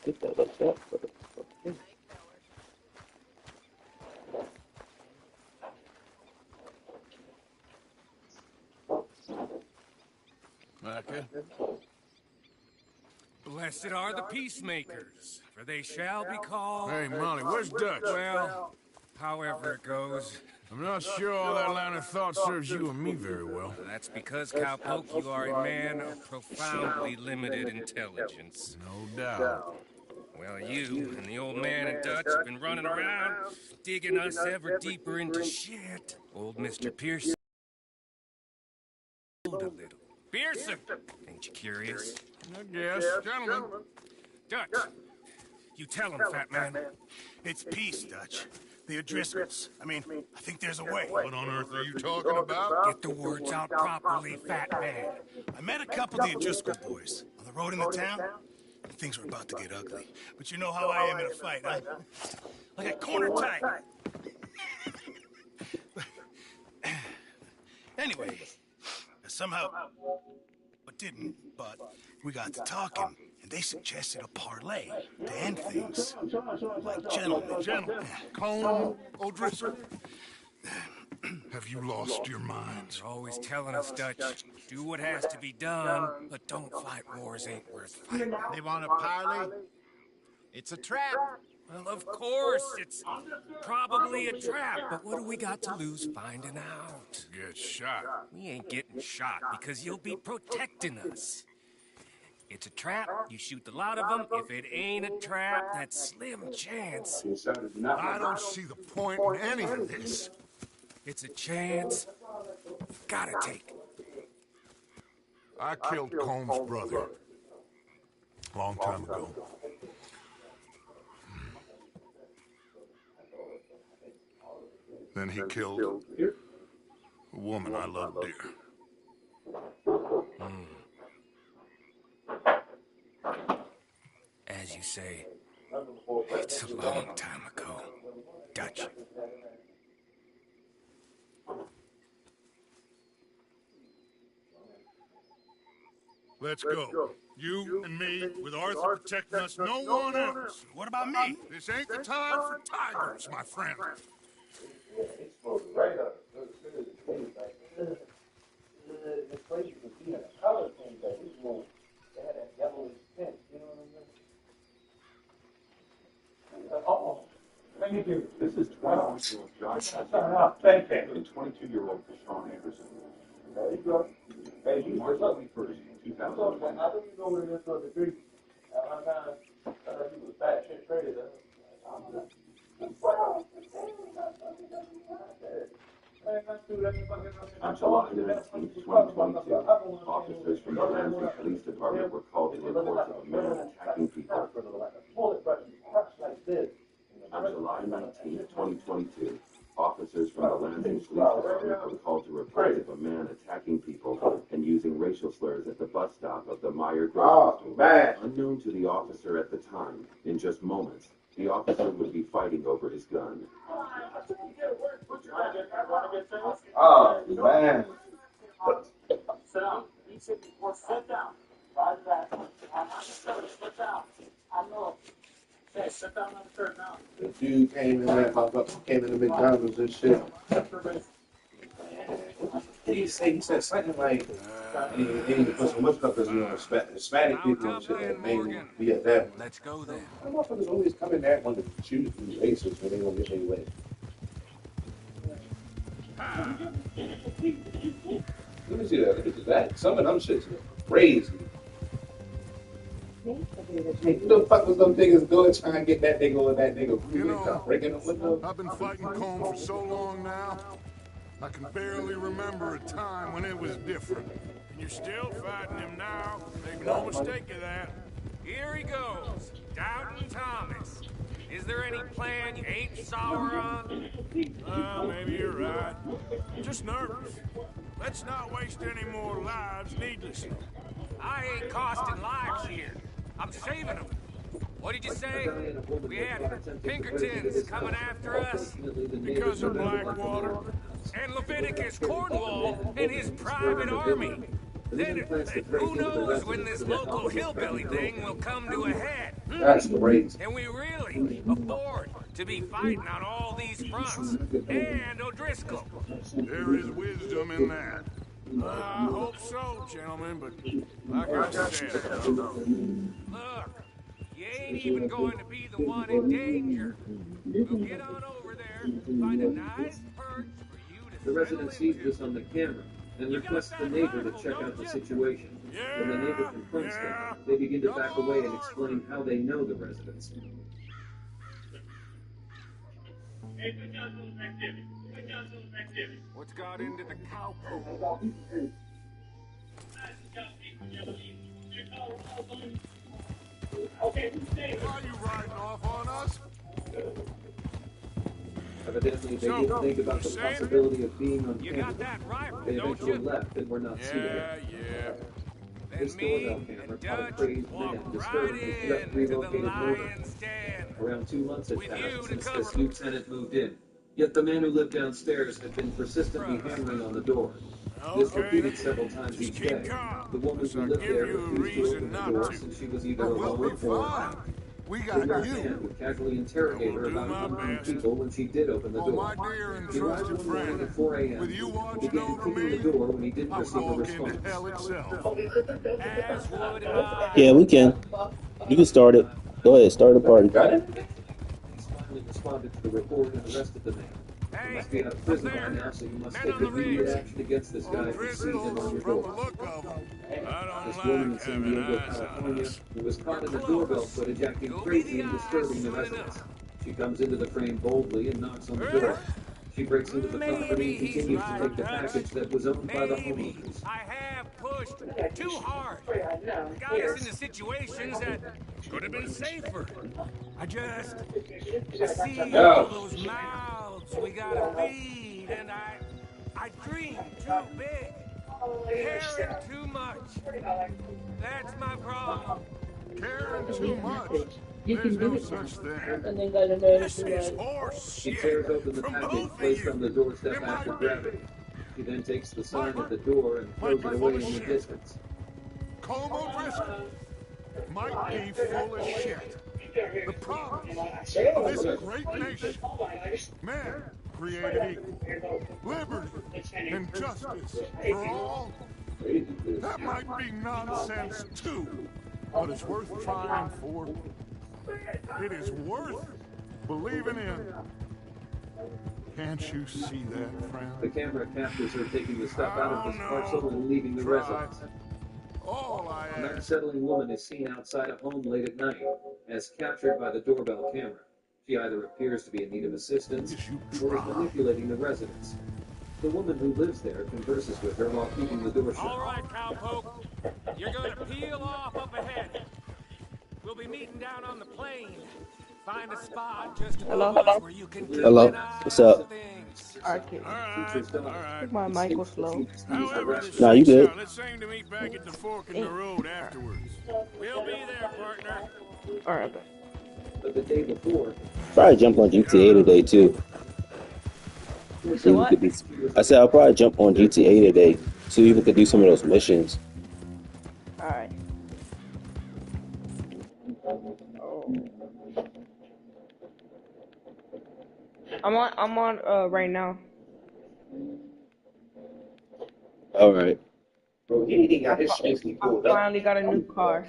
Get that like that. Okay. Micah? Blessed are the peacemakers, for they shall be called... Hey, Molly, where's Dutch? Well, however it goes. I'm not sure all that line of thought serves you and me very well. That's because, Cowpoke, you are a man of profoundly limited intelligence. No doubt. Well, you and the old man and Dutch have been running around, digging us ever deeper into shit. Old Mr. Pearson a little. Pearson! Ain't you curious? I guess. Gentlemen. Dutch, you tell him, fat man. It's peace, Dutch. The O'Driscolls. I mean, I think there's a way. What on earth are you talking about? Get the words out properly, fat man. I met a couple of the O'Driscoll boys on the road into town. Things were about to get ugly. But you know how I am in a fight, huh? Like a corner tight. Anyway, somehow, but we got to talking, and they suggested a parlay to end things. Like gentlemen. Gentlemen. Colm O'Driscoll. Have you lost your minds? They're always telling us, Dutch, do what has to be done, but don't fight wars ain't worth fighting. They want a parley? It's a trap. Well, of course, it's probably a trap, but what do we got to lose finding out? Get shot. We ain't getting shot because you'll be protecting us. It's a trap, you shoot the lot of them. If it ain't a trap, that's slim chance. I don't see the point in any of this. It's a chance. Gotta take. I killed Colm's brother. Long time ago. Then he killed a woman I loved dear. As you say, it's a long time ago. Dutch. Let's go. You and me, with Arthur protecting us, no one else. What about me? This ain't the time for tigers, my friend. Thank you. This is 20-year-old Josh. Thank you. And 22-year-old Sean Anderson. There you go. Hey, you March 21st, 2001. I think you know where this was the creek. One time, he was bad shit crazy. On July 19, 2022, officers from the Ramsey Police Department were called to reports of a man attacking people. On July 19, 2022, officers from the Lansing Police Department were called to reports of a man attacking people and using racial slurs at the bus stop of the Meyer grocery store. Unknown to the officer at the time, in just moments, the officer would be fighting over his gun. Oh, man. Sit down. Sit down. Right back. Sit down. I know. Hey, sit down on the curb now. The dude came in there, came in the McDonald's and shit. He said something like, he put some what's up as, Hispanic people and shit that made him be at that one. Let's go then. The motherfuckers always come in there wanting to shoot these racists when they don't get their way. Let me see that. Look at that. Some of them shits are crazy. What the fuck was them niggas doing trying to get that nigga or that nigga breaking the window? I've been fighting Colm for so long now, I can barely remember a time when it was different. And you're still fighting him now. Make no mistake of that. Here he goes. Doubting Thomas. Is there any plan you ain't sour on? Maybe you're right. I'm just nervous. Let's not waste any more lives needlessly. I ain't costing lives here. I'm saving them. What did you say? We had Pinkertons coming after us? Because of Blackwater. And Leviticus Cornwall and his private army. Then who knows when this local hillbilly thing will come to a head? That's great. Can we really afford to be fighting on all these fronts? And O'Driscoll. There is wisdom in that. I hope so, gentlemen, but like I said, I don't know. Look, you ain't even going to be the one in danger. We'll get on over there, find a nice perch for you to The resident settle sees into. this on the camera and requests the neighbor to check out the situation. When the neighbor confronts them, they begin to back away and explain how they know the residents. What's got into the cowpoke? Are you riding off on us? Evidently, they didn't think about the possibility of being on You camera. got that rifle, They don't eventually you? left and were not seen again. Yeah. This Then me doorbell camera and caught a Dutch crazed walk man right disturbed and left in to the relocated motor. lion's den. Around 2 months had With you passed to since cover. this new tenant moved in. Yet the man who lived downstairs had been persistently hammering on the door. This repeated several times each day. The woman who lived there refused to open the door since she was either We'll alone be or fine. We the got man you. would casually interrogate her I will do about my unknown best. people when she did open the Oh, door. my dear and He arrived trusted one morning friend, at 4 a.m. with you and watching began over kicking the me, door when he didn't I would receive a walk into response. hell itself. As would I. Yeah, we can. You can start it. Go ahead, start the party. Got it? Police finally responded to the report and arrested the man. He Hey, must be out of up prison by there. now, so you must Men take on the immediate ridge. action against this guy if you see him on Driscoll, your from the door. look of them, I This don't woman in like San having Diego, eyes on California, us. who was caught in the You're doorbell close. footage acting You'll be crazy the and eyes disturbing the soon residents. enough. She comes into the frame boldly and knocks on the door. She breaks into the property and Maybe he's continues to right, take the Dutch. package that was owned by the Maybe homeowners. I have pushed too hard. Got us into situations that could have been safer. I see all those mouths we gotta feed, and I dream too big, caring too much. That's my problem. Caring too much. There's no such thing. This is horse She shit tears open the from package both of placed on the you. doorstep It after might be. grabbing it. She then takes the sign at the door and throws it away in the distance. Colm O'Driscoll might be full of shit. The promise of this great nation, man created equal, liberty and justice for all, that might be nonsense too, but it's worth trying for. It is worth believing in. Can't you see that, friend? The camera captures her taking the stuff out of this parcel and leaving the residence. All I An ask, unsettling woman is seen outside a home late at night, as captured by the doorbell camera. She either appears to be in need of assistance or is manipulating the residents. The woman who lives there converses with her while keeping the door All shut. right, cowpoke. You're gonna peel off up ahead. We'll be meeting down on the plain. Find a spot just above us where you can keep Hello? an eye What's up? on things. Okay. all right. My mic was low. However, this Nah, you shakes good. out, let's aim to meet back at the fork in the road afterwards. We'll be there, partner. Alright. But the day before, Probably jump on GTA today too. So what? I said I'll probably jump on GTA today, see if we could do some of those missions. Alright. I'm on right now. All right. Bro, he got his shit I pulled up. finally got a new car.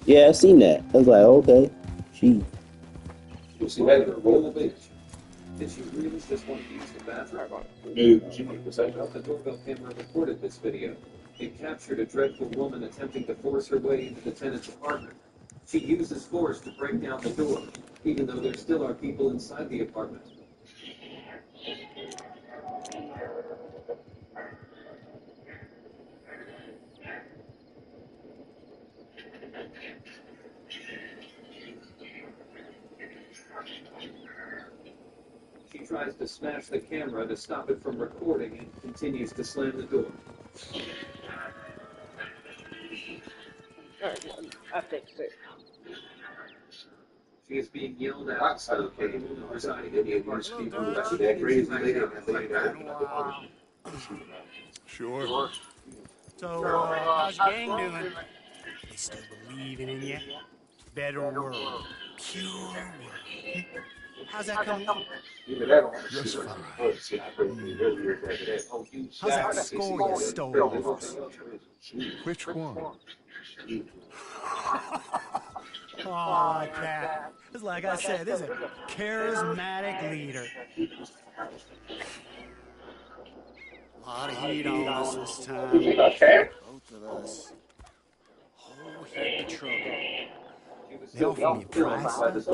Yeah, I seen that. I was like, okay. She. You see that in the roll roll, the bitch. Did she really just want to use the bathroom? dude. She might percent The doorbell camera recorded this video. It captured a dreadful woman attempting to force her way into the tenant's apartment. She uses force to break down the door, even though there still are people inside the apartment. She tries to smash the camera to stop it from recording and continues to slam the door. Alright, I fixed it. She is being yelled at outside of the woman residing in the apartment. That crazy lady. Sure. So, how's your gang doing? They still believing in you? Better world. Pure world. How's that coming along? Just fine. How's that score you stole off us? Which one? Oh, Pat. It's like I said, this is a charismatic leader. A lot of heat on us this time. Both of us. Whole heap of trouble. They offer me a prize.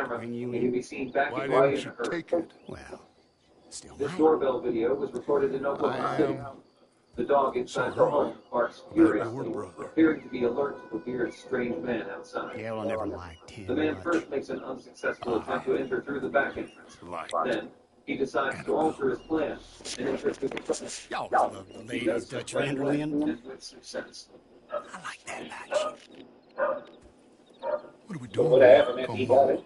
Bring you in. Why didn't you take it? Well, still This mine. doorbell video was recorded in Oklahoma City. The dog inside the home barks furiously, appearing to be alert to the weird, strange man outside. Hell, I never liked him The man much. first makes an unsuccessful attempt to enter through the back entrance. Then, he decides to alter his plan and enter through the front. Y'all love the ladies, Dutch Vanderlyn. And with success. I like that about you. What are we doing? Come on.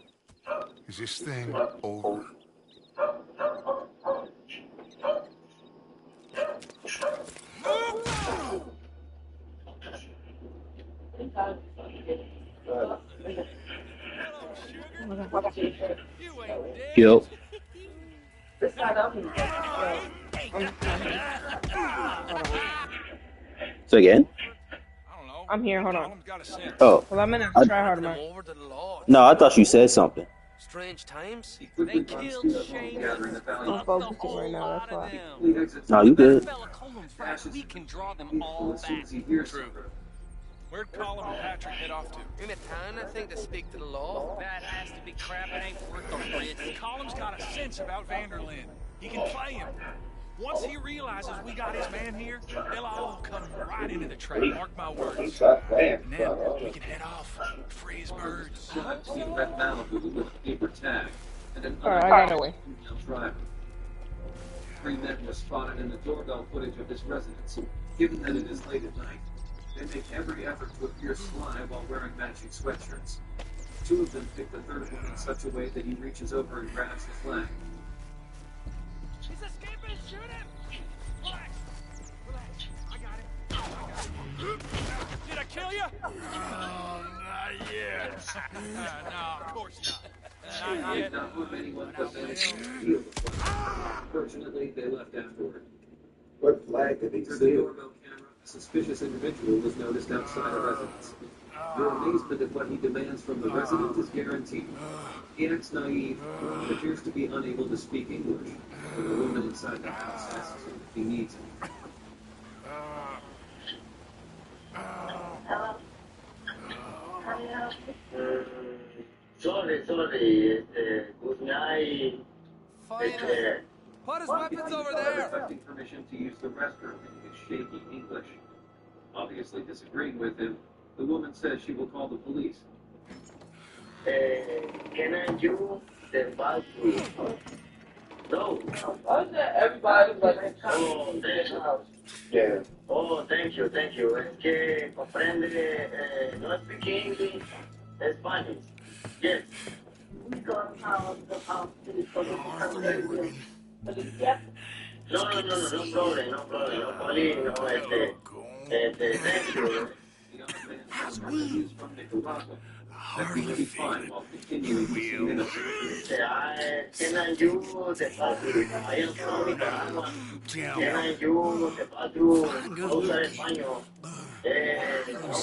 Is this thing over? Yo. So again? I'm here, hold on. Oh. Well, I'm in a try hard mode. No, I thought you said something. Strange times. He They quickly killed runs through the Shane. gathering of valley. I'm focusing right now, that's why. He exits No, you good. Fella Coleman's right. We can draw them people all as soon back. as he hears something. Where'd Colin and Patrick head off to? In a town, I think, to speak to the law. That has to be crap. It ain't worth the risk. Colin's got a sense about Vanderlyn. He can play him. Once he realizes we got his man here, they'll all come right into the trap. Mark my words. And then we can head off, free as birds. I've seen Red Malibu with a paper tag and an Alright, I got away. female driver. 3 men were spotted in the doorbell footage of his residence. Given that it is late at night, they make every effort to appear sly while wearing matching sweatshirts. 2 of them pick the third one in such a way that he reaches over and grabs the flag. He's escaping. Shoot him. Relax. Relax. I got it. Did I kill you? Oh, not yet. No, of course not. He Not did yet. not move anyone but managed to steal the flag. Fortunately, they left afterward. What flag did they Through the steal? doorbell camera, a suspicious individual was noticed outside a residence. Your amazement at what he demands from the resident is guaranteed. He acts naive and appears to be unable to speak English. But the woman inside the house asks him if he needs him. Sorry, good night. Finally. Put his weapons over there. Requesting permission to use the restroom in his shaky English. Obviously disagreeing with him, the woman says she will call the police. Can I use the bathroom? No. Everybody like Oh, Yeah. oh, thank you. Es que comprende, no speak English, Spanish. Yes. No problem. Only, thank you. The young man says he is from Nicaragua. That he will be fine while continuing to seem innocent. Can I use the bathroom? I am from Nicaragua. Can I use the bathroom? Usar español. No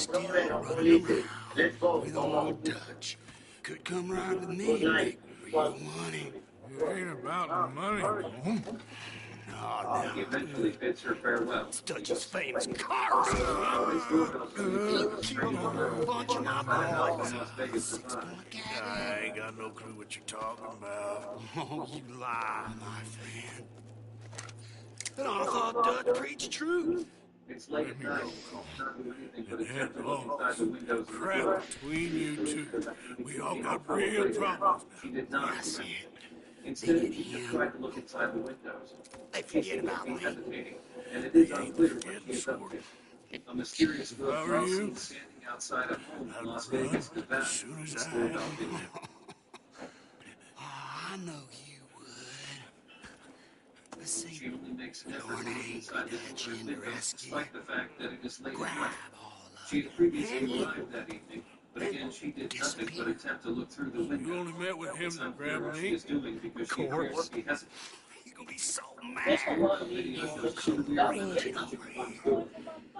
problem. Let's go. With old Dutch. Could come right with me. Good night. For your money. It ain't about the money, Colm. Oh, He eventually bids her farewell. Dutch's famous cars. His doorbell Bunch of my from boys. Las Vegas survived. I ain't got no clue what you're talking about. Oh, you lie, my friend. But I thought Dutch preached truth. It's late at night. Not doing anything but attempt to look Oh, inside the windows of the crap door. between you two. We all got Probably real did. problems. He did not. That's it. Instead, he just tried to look inside the windows. They He forget seemed to about be me. hesitating, and it is unclear what he is up to. A mysterious girl How are was you? seen standing outside a home in Las I'd run Vegas, Nevada. as soon as This I doorbell had video. Oh, I know you would. prophecy. She only makes an effort Lord to look ain't inside the got door's you in the window, rescue. despite the fact that it is late at Grab night. all of She had it. previously arrived that evening, but again she did nothing but Disappear. attempt to look through the window. You only met with him It's to unclear grab what she me? is doing because she appears to be hesitant. You're gonna be so There's a mad. lot of The video media shows that two you weird got women me. approaching the front door.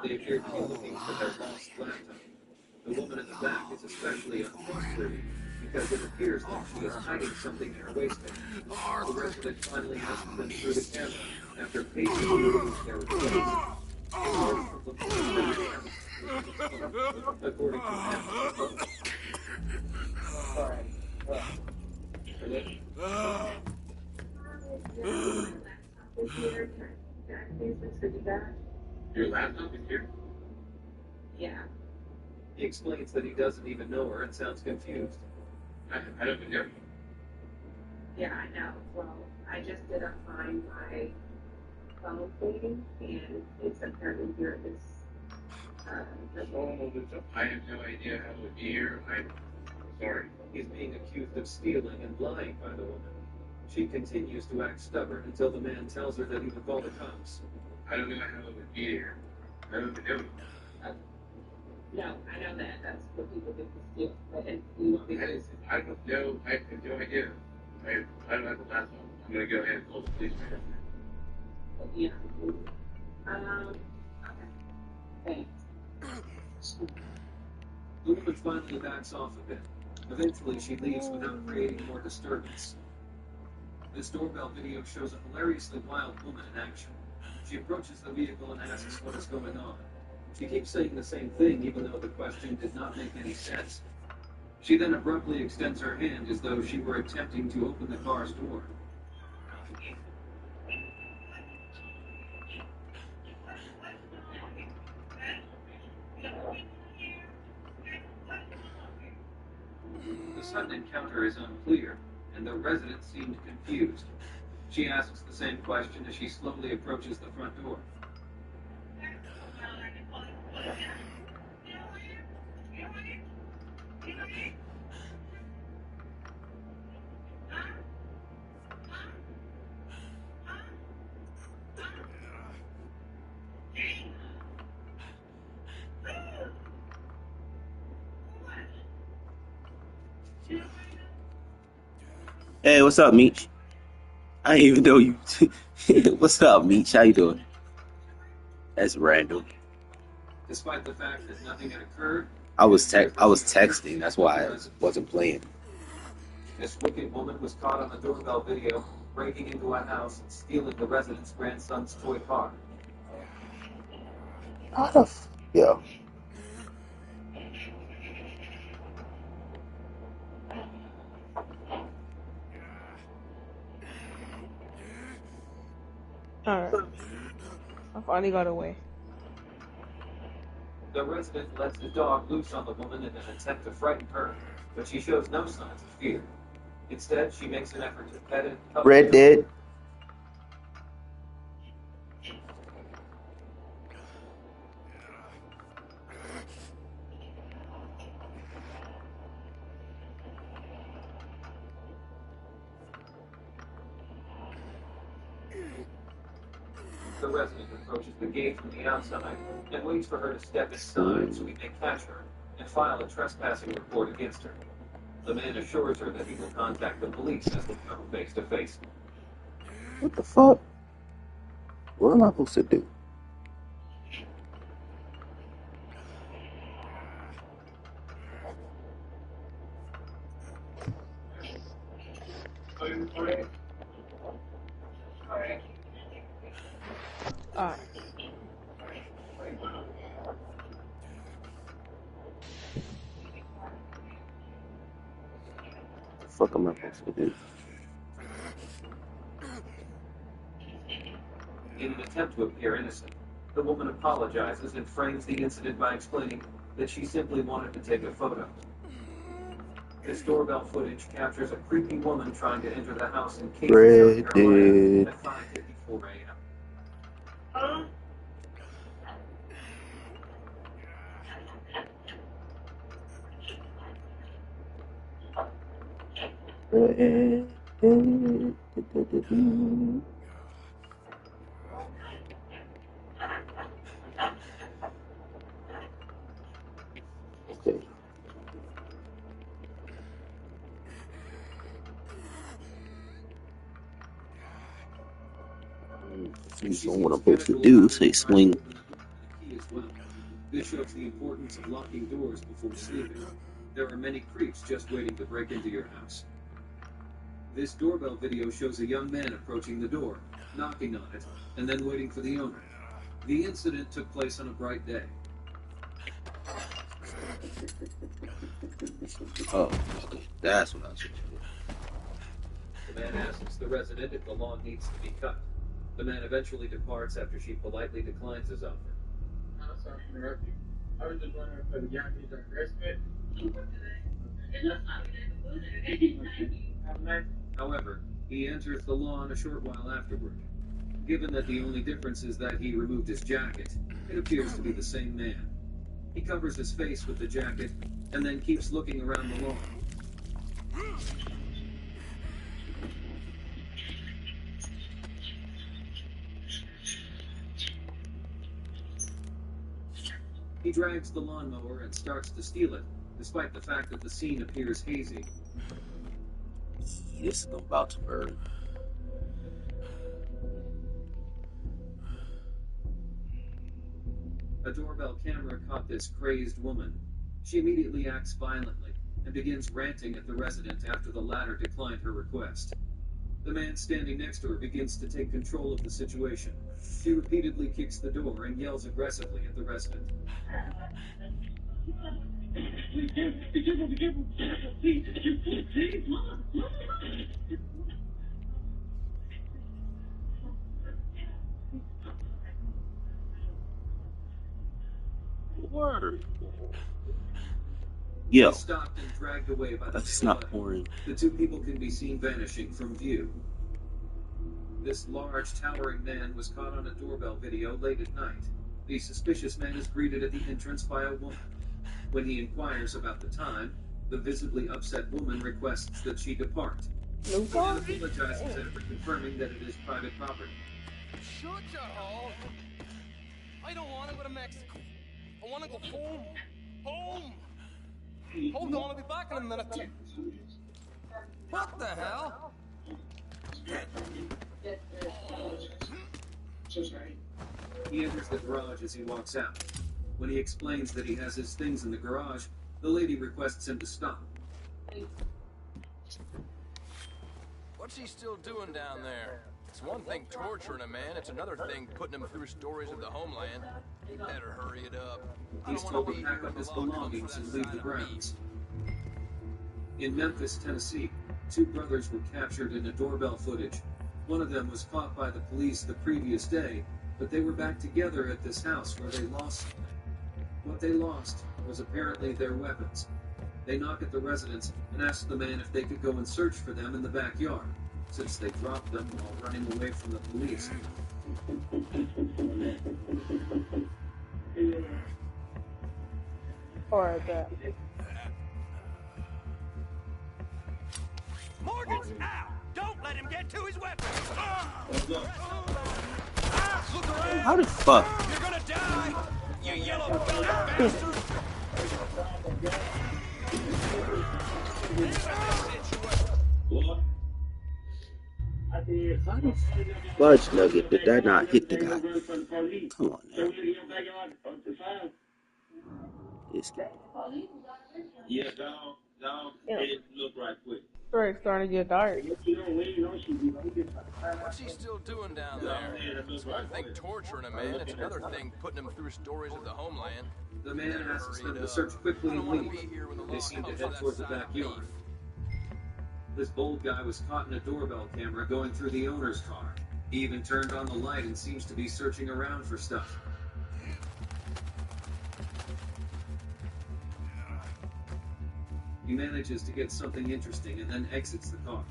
They appear to be looking for their lost laptop. The woman in the back is especially untrustworthy because it appears that she is hiding something in her waistband. The resident finally asks them through the camera after patiently waiting their request. According to them, your laptop is here? Yeah. He explains that he doesn't even know her and sounds confused. I don't know. Yeah, I know. Well, I just did a find my phone thing, and it's apparently here at this. I have no idea how it would be here. I'm sorry. He's being accused of stealing and lying by the woman. She continues to act stubborn until the man tells her that he will call the cops. I don't know how it would be here. I don't know. No, I know that. That's what people do to steal. And you want me to? I don't know. I have no idea. I don't have the laptop. I'm going to go ahead and call the police. Yeah. Okay. Thanks. The woman finally backs off a bit. Eventually, she leaves without creating more disturbance. This doorbell video shows a hilariously wild woman in action. She approaches the vehicle and asks what is going on. She keeps saying the same thing, even though the question did not make any sense. She then abruptly extends her hand as though she were attempting to open the car's door. The sudden encounter is unclear, and the resident seemed confused. She asks the same question as she slowly approaches the front door. Hey, what's up, Meech? I didn't even know you. What's up, Meech? How you doing? That's random. Despite the fact that nothing had occurred, I was texting. That's why I wasn't playing. this wicked woman was caught on the doorbell video, breaking into a house and stealing the resident's grandson's toy car. Yeah. Alright. I finally got away. The resident lets the dog loose on the woman in an attempt to frighten her, but she shows no signs of fear. Instead, she makes an effort to pet it. Red Dead. The resident approaches the gate from the outside and waits for her to step inside so he may catch her and file a trespassing report against her. The man assures her that he will contact the police as they come face to face. What the fuck? What am I supposed to do? Alright. What the fuck am I supposed to do? In an attempt to appear innocent, the woman apologizes and frames the incident by explaining that she simply wanted to take a photo. This doorbell footage captures a creepy woman trying to enter the house in Casey, South Carolina at 5:54 a.m. That's what I'm supposed to do. Say swing. This shows the importance of locking doors before sleeping. There are many creeps just waiting to break into your house. This doorbell video shows a young man approaching the door, knocking on it, and then waiting for the owner. The incident took place on a bright day. Oh, okay. That's what I was thinking. The man asks the resident if the lawn needs to be cut. The man eventually departs after she politely declines his offer. I'm sorry to interrupt you. I was just wondering if the young kids are respite. However, he enters the lawn a short while afterward. Given that the only difference is that he removed his jacket, it appears to be the same man. He covers his face with the jacket and then keeps looking around the lawn. He drags the lawnmower and starts to steal it, despite the fact that the scene appears hazy. This is about to burn. A doorbell camera caught this crazed woman. She immediately acts violently and begins ranting at the resident after the latter declined her request. The man standing next to her begins to take control of the situation. She repeatedly kicks the door and yells aggressively at the resident. Word. Yo, Stopped and dragged away by the that's not pouring. The two people can be seen vanishing from view. This large, towering man was caught on a doorbell video late at night. The suspicious man is greeted at the entrance by a woman. When he inquires about the time, the visibly upset woman requests that she depart. The man apologizes after confirming that it is private property. Shut your hole. I don't want to go to Mexico. I want to go home. Home. Hold on, I'll be back in a minute. What the hell? So sorry. He enters the garage as he walks out. When he explains that he has his things in the garage, the lady requests him to stop. What's he still doing down there? It's one thing torturing a man, it's another thing putting him through stories of the homeland. You better hurry it up. He's told to pack up his belongings and leave the grounds. In Memphis, Tennessee, two brothers were captured in a doorbell footage. One of them was caught by the police the previous day, but they were back together at this house where they lost something. What they lost was apparently their weapons. They knock at the residence and ask the man if they could go and search for them in the backyard, since they dropped them while running away from the police. Or that. Morgan's out! Don't let him get to his weapon! How the fuck? You're gonna die! You yellow-bellied bastard! How the fudge nugget did that not hit the guy? Come on now. This guy. Yeah, down. It look right quick. It's starting to get dark. What's he still doing down there? It's one thing torturing a man, it's another thing putting him through stories of the homeland. The man asks them to search quickly and leave. They seem to head towards the backyard. This bold guy was caught in a doorbell camera going through the owner's car. He even turned on the light and seems to be searching around for stuff. He manages to get something interesting and then exits the car.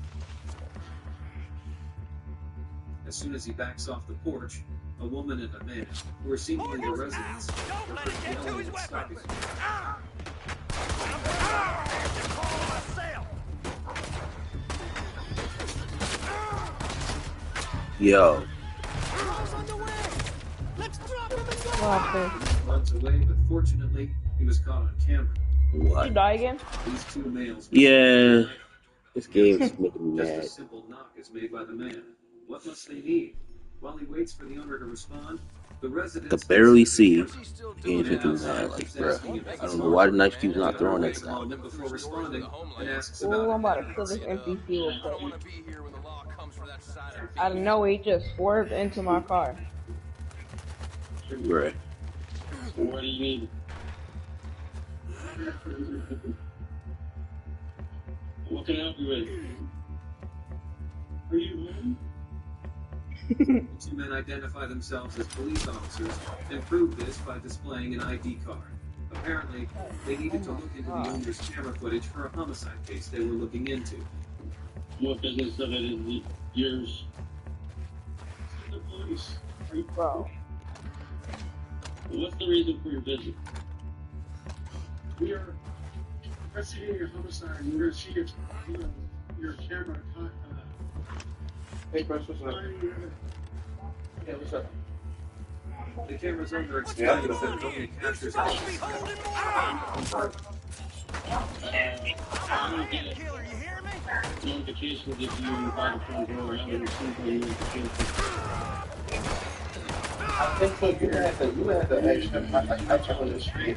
As soon as he backs off the porch, a woman and a man, who are seemingly the residents, Don't let him get to his weapon! Yo. Runs away, but fortunately, he was caught on camera. What? Did you die again? These two males. Yeah. This game is making me Just a mad. simple knock is made by the man. What must they need? While he waits for the owner to respond, the resident Could barely see. Can't fit through that. Like, bruh. I don't know why the knife keeps not throwing that stuff. before responding and asks Ooh, I'm about to kill this empty fuel quick. I don't know, he just swerved into my car. Bruh. What do you mean? What can I help you with? Are you home? The two men identify themselves as police officers and prove this by displaying an ID card. Apparently, they needed to look into the owner's camera footage for a homicide case they were looking into. What business of it is it yours? The police. Bro. What's the reason for your visit? We are investigating a homicide. We're going to see your camera. Hey, Chris, what's up? Yeah, what's up? The camera's owner explains that it only captures Killer, you hear me? Notifications if you invite a phone call or other simple notifications. I think so. You had to I check on the street.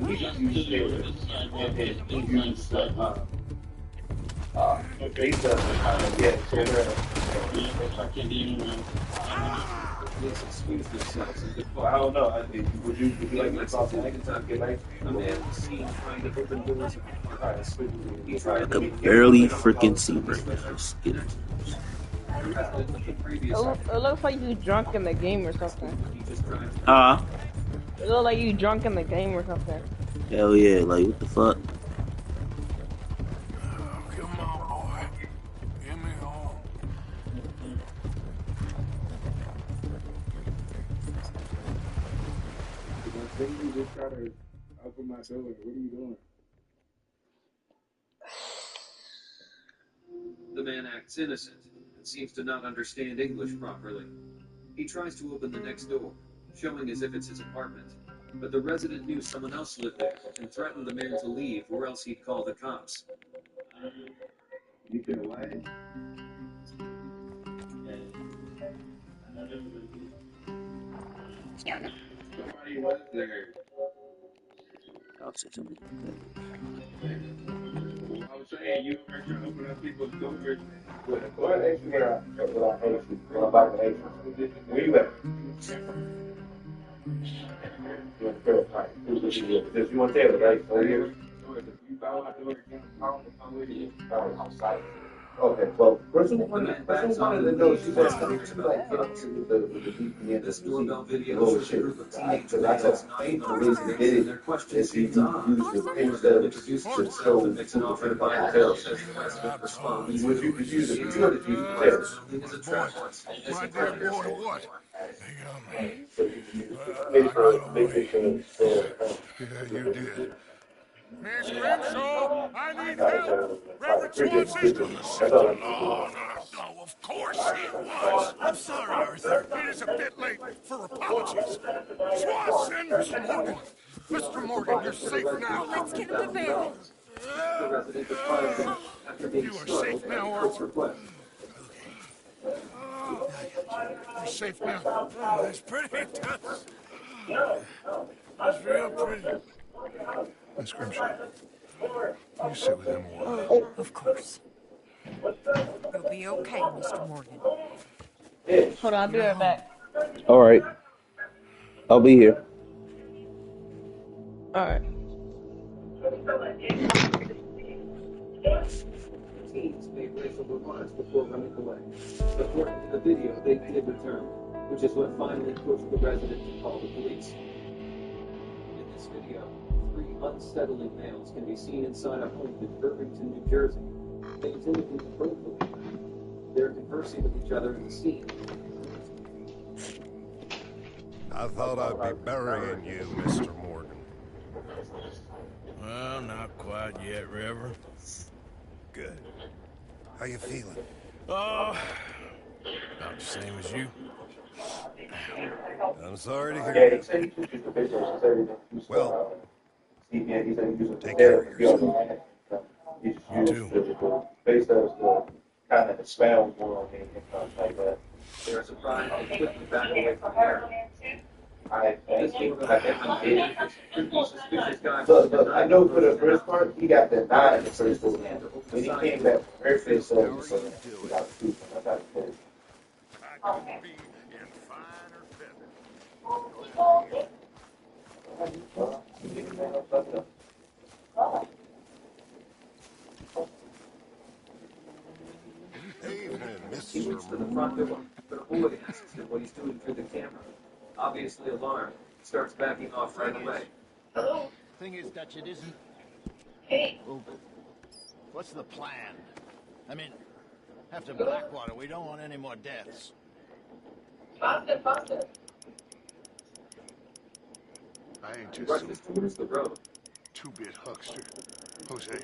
We just use it and use okay, so yeah, so police excuse themselves and I don't know. Would you like to talk to a man was seen trying to open doors of the car. He tried I to could barely freaking see, bro. Just get it. It looks like you drunk in the game or something. It looks like you drunk in the game or something. Hell yeah, like what the fuck? Come on, boy. Get me home. You just try to open my door. What are you doing? The man acts innocent and seems to not understand English properly. He tries to open the next door, showing as if it's his apartment. But the resident knew someone else lived there and threatened the man to leave or else he'd call the cops. You can away. Somebody was there. I'll say something. I was saying you are trying to open up people's doors. What actually when I buy the eggs? Where you at? You want to tell it, right? Over here. You buy my door again, I'm with you. Outside. Okay, well, person wanted to know she was coming to like get up to with the VPN. This doorbell video Little shows a group of teenage shit. I males just not the ignoring reason he did their it questions is he used the page that introduced to himself show and makes an offer to buy a house as the resident responds. Would you use it? You would use it. Is a trap as My he dear prepares boy, for what? Yeah, you did. Miss Grimshaw, I need help. Reverend Swanson. No, of course it was. I'm sorry, Arthur. It is a bit late for apologies. Swanson, Mr. Morgan. Mr. Morgan, you're safe now. Let's get him to bed. You are safe now, Arthur. You're safe now. Oh, that's pretty intense. That's real pretty. Miss Grimshaw, you sit with him a while. Oh, of course. You'll be okay, Mr. Morgan. Hold on, I'll be right back. All right, I'll be here. Alright. teens made racial remarks before running away. According to the video, they did return, which is what finally pushed the resident to call the police. In this video, 3 unsettling males can be seen inside a home in Irvington, New Jersey. They intended to both of them. They're conversing with each other in the scene. I thought I'd be burying you, Mr. Morgan. Well, not quite yet, Reverend. Good. How you feeling? Oh, about the same as you. I'm sorry to hear that. Well, take care of yourself. You too. kind of the spell going on and stuff like that. They're surprised and quickly back away from the area. I This think doorbell camera indicated this creepy, suspicious guy. look, I know for the first part, he got the 9 in the first one. When he came back from her face, so he got the 2. I got the 4. He reaches to the front door, but a boy asks him what he's doing through the camera. Obviously alarmed, he starts backing off right away. Hello? Thing is, Dutch, it isn't. Hey. Well, what's the plan? I mean, after Blackwater, we don't want any more deaths. Faster, faster. I ain't He just rushes towards the road. two-bit huckster, Jose.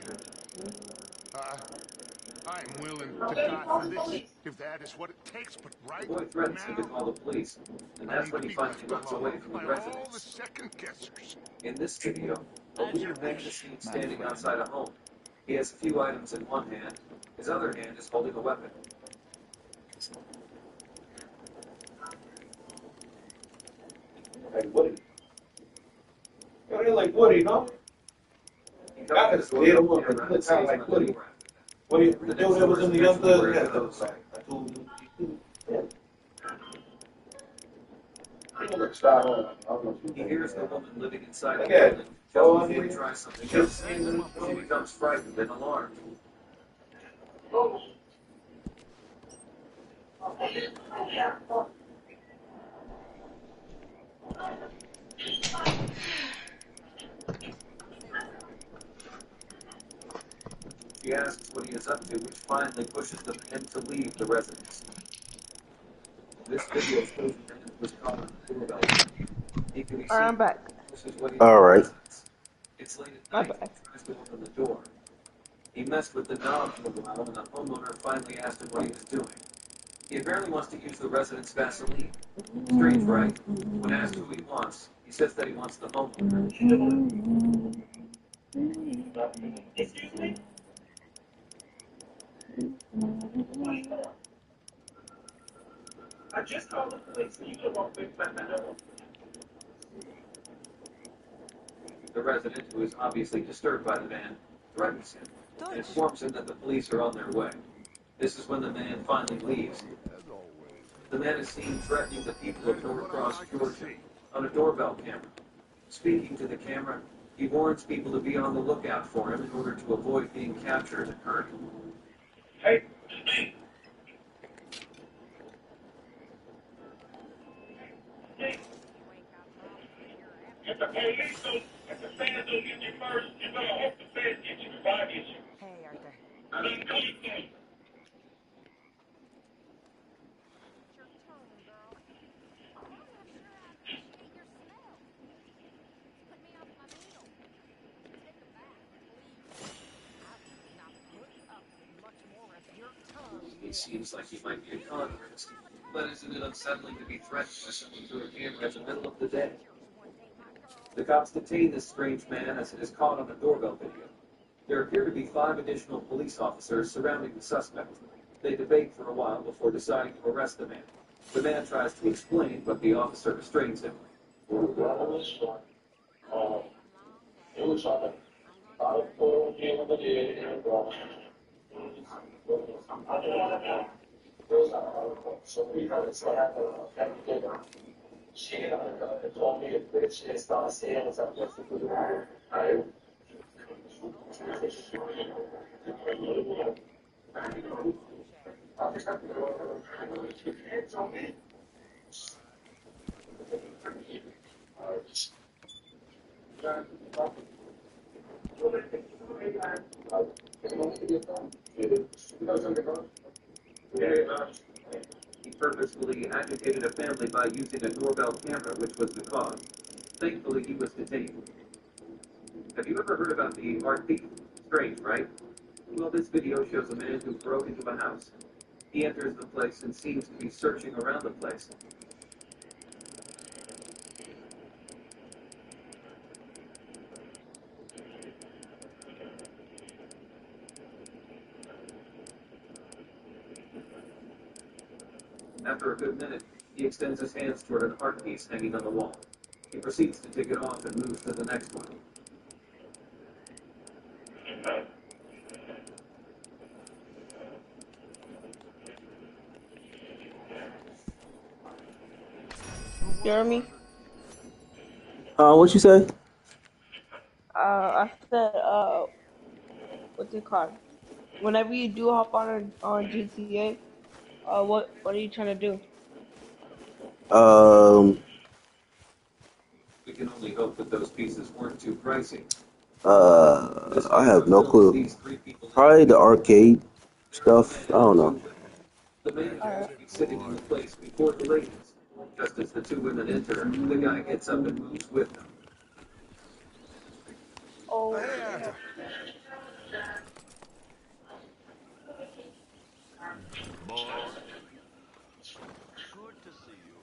I'm willing to die for this, if that is what it takes, but right The boy threatens him to now, call the police, and that's when he finally runs away from the all the residence. second-guessers. In this video, a weird man is seen standing outside a home. He has a few items in one hand. His other hand is holding a weapon. Like Woody. Yo, they're like Woody, no? I could have scared him up, but he looked kind of like Woody. Woody, the dude that was in the Young Thug, yeah, that was like, I told you. He hears the woman living inside the Okay. building just before he tries something else. She becomes frightened and alarmed. She asks what he is up to, which finally pushes the man to leave the residence. This video shows the man who was caught on the doorbell. He can be seen. Alright, I'm back. This is what he Alright. It's late at night. He tries to open the door. He messed with the knob for a while, and the homeowner finally asked him what he was doing. He apparently wants to use the resident's Vaseline. Strange, right? When asked who he wants, he says that he wants the homeowner. Excuse me? I just called the police. You can walk with my door. The resident, who is obviously disturbed by the man, threatens him and informs him that the police are on their way. This is when the man finally leaves. The man is seen threatening the people of Norcross, Georgia, on a doorbell camera. Speaking to the camera, he warns people to be on the lookout for him in order to avoid being captured and hurt. Hey. If the police don't, if the fans don't get you first, you're gonna hope the fans get you before I get you. Hey, Arthur. I done told you. He seems like he might be a con artist, but isn't it unsettling to be threatened by someone through a camera in the middle of the day? The cops detain this strange man as it is caught on a doorbell video. There appear to be 5 additional police officers surrounding the suspect. They debate for a while before deciding to arrest the man. The man tries to explain, but the officer restrains him. He purposefully agitated a family by using a doorbell camera, which was the cause. Thankfully, he was detained. Have you ever heard about the art thief? Strange, right? Well, this video shows a man who broke into a house. He enters the place and seems to be searching around the place. After a good minute, he extends his hands toward an art piece hanging on the wall. He proceeds to take it off and moves to the next one. Jeremy? What you say? I said, what's it called? Whenever you do hop on GTA, what are you trying to do? We can only hope that those pieces weren't too pricey. I have no clue. Probably the arcade stuff. I don't know. The man appears to be sitting in the place before the ladies. Just as the two women enter, the guy gets up and moves with them. Oh. Boys, good to see you.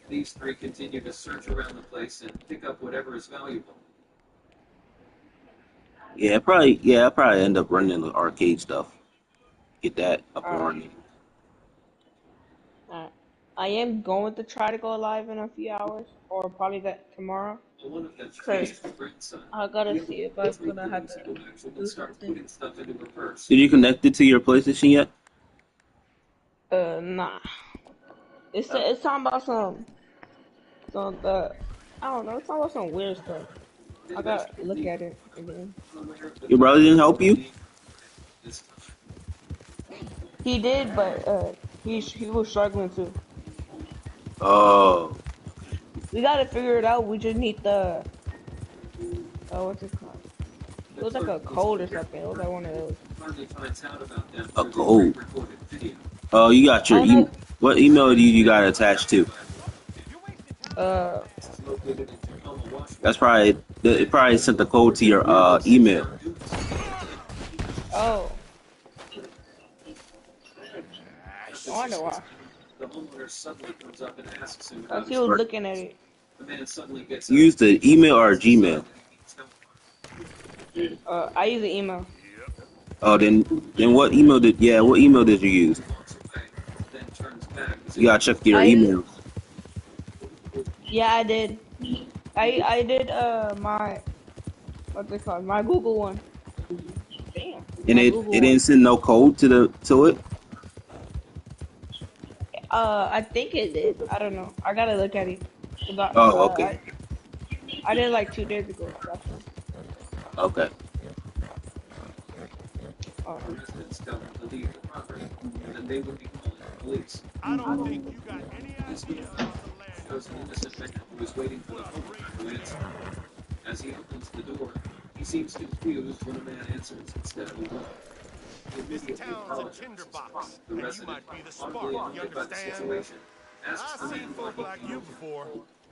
These three continue to search around the place and pick up whatever is valuable. Yeah, I probably end up running the arcade stuff. Get that up and running. I am going to try to go live in a few hours, or probably that tomorrow. Cause I gotta see if I'm gonna have to do something. Did you connect it to your PlayStation yet? Nah. It's talking about some I don't know. It's talking about some weird stuff. I gotta look at it again. Your brother didn't help you? He did, but he was struggling too. Oh. We gotta figure it out. We just need the what's it called? It was like a code or something. It was like one of those. A code. Oh, you got your email. What email do you got attached to? That's probably it. Probably sent the code to your email. Oh. I wonder why. The homeowner suddenly comes up and asks him. Cause he was looking at it. The man suddenly gets Use the email or Gmail. I use the email. Oh, then what email did you use? You gotta check your emails. Yeah, I did. I did my what's it called? My Google one. Damn. And it didn't send no code to it. I think it did. I don't know. I gotta look at it. Oh, okay. I did like 2 days ago. Okay. Residents tell him to leave the property, and they would be calling the police. I don't think you got any idea about the land. Shows an innocent man who is waiting for the homeowner to answer. As he opens the door, he seems confused when a man answers instead of a woman. This town's a tinderbox, The and you resident, might be the promptly spark, you annoyed by the understand? situation, asks the I've man seen why folk he like came you over. before,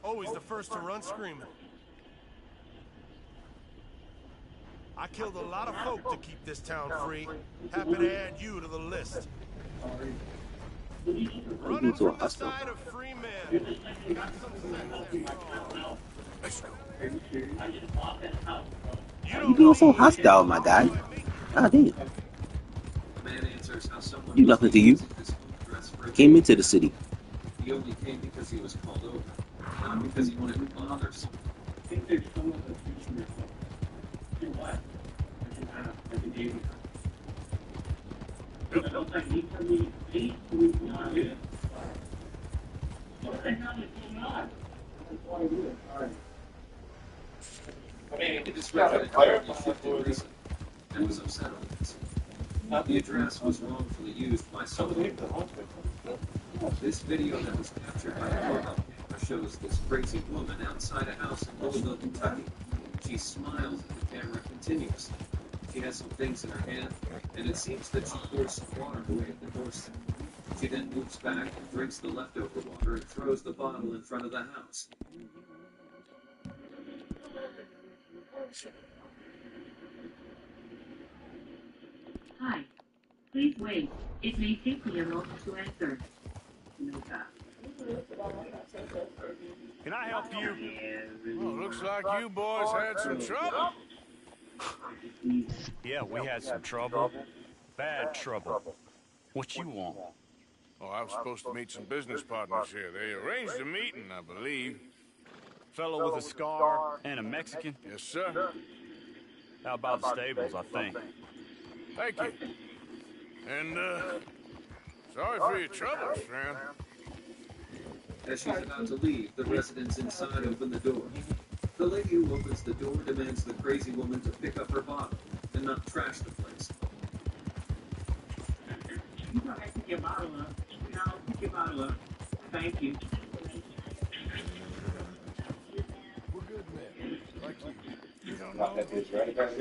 always the first to run screaming. I killed a lot of folk to keep this town free. Happy to add you to the list. Running from the side of free men. Got some sense after all. Let's go. You being so hostile, my guy. God damn. The man answers how someone Do nothing to you. Came into the city. He only came because he was called over, not because he wanted to bother someone. It is resident who lived in recent and was upset on this. The address was wrongfully used by someone. This video that was captured by the doorbell camera shows this crazy woman outside a house in Louisville, Kentucky. She smiles at the camera continuously. She has some things in her hand, and it seems that she pours some water away at the doorstep. She then moves back and drinks the leftover water and throws the bottle in front of the house. Hi. Please wait. It may take me a moment to answer. Can I help you? Oh, looks like you boys had some trouble. Yeah, we had some trouble. Bad trouble. What you want? Oh, I was supposed to meet some business partners here. They arranged a meeting, I believe. Fellow with a scar and a Mexican? Yes, sir. How about the stables, I think? Thank you. And, sorry for your troubles, friend. As she's about to leave, the residents inside open the door. The lady who opens the door demands the crazy woman to pick up her bottle and not trash the place. You don't have to pick your bottle up. No, pick your bottle up. Thank you. We're good men. Like you. You don't know. You turn up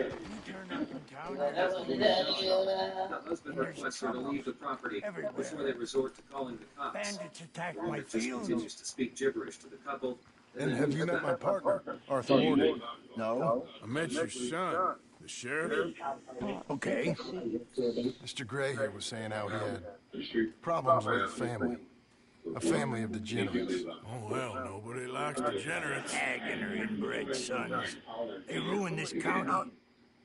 in town. The husband requests her to leave the property before they resort to calling the cops. Bandits attack my Just fields. continues to speak gibberish to the couple. And have you met my partner, Arthur Morgan? No. I met your son, the sheriff. Okay. Mr. Gray here was saying how he had problems with a family of degenerates. Oh, well, nobody likes degenerates. Haggin or inbred sons. They ruined this county.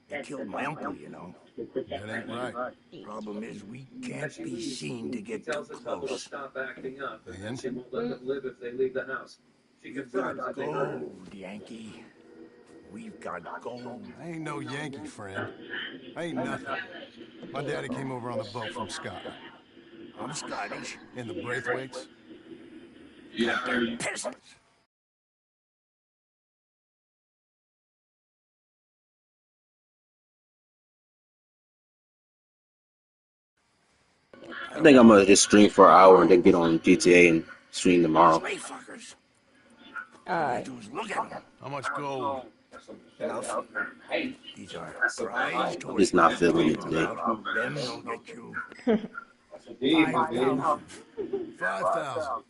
They killed my uncle, you know. That ain't right. Problem is, we can't be seen to get too Tells the couple to close. stop acting up, and And? she won't let them live if they leave the house. She confirms that they heard her. Gold, Yankee. We've got gold. I ain't no Yankee, friend. I ain't nothing. My daddy came over on the boat from Scotland. I'm Scottish. In the Braithwaites. Yeah, they're peasants. I think I'm gonna just stream for an hour and then get on GTA and stream tomorrow. Slave fuckers. Alright. Look at them. How much gold? Enough. These are prized I'm just not feeling it today. Them will get you. 5,000. 5,000.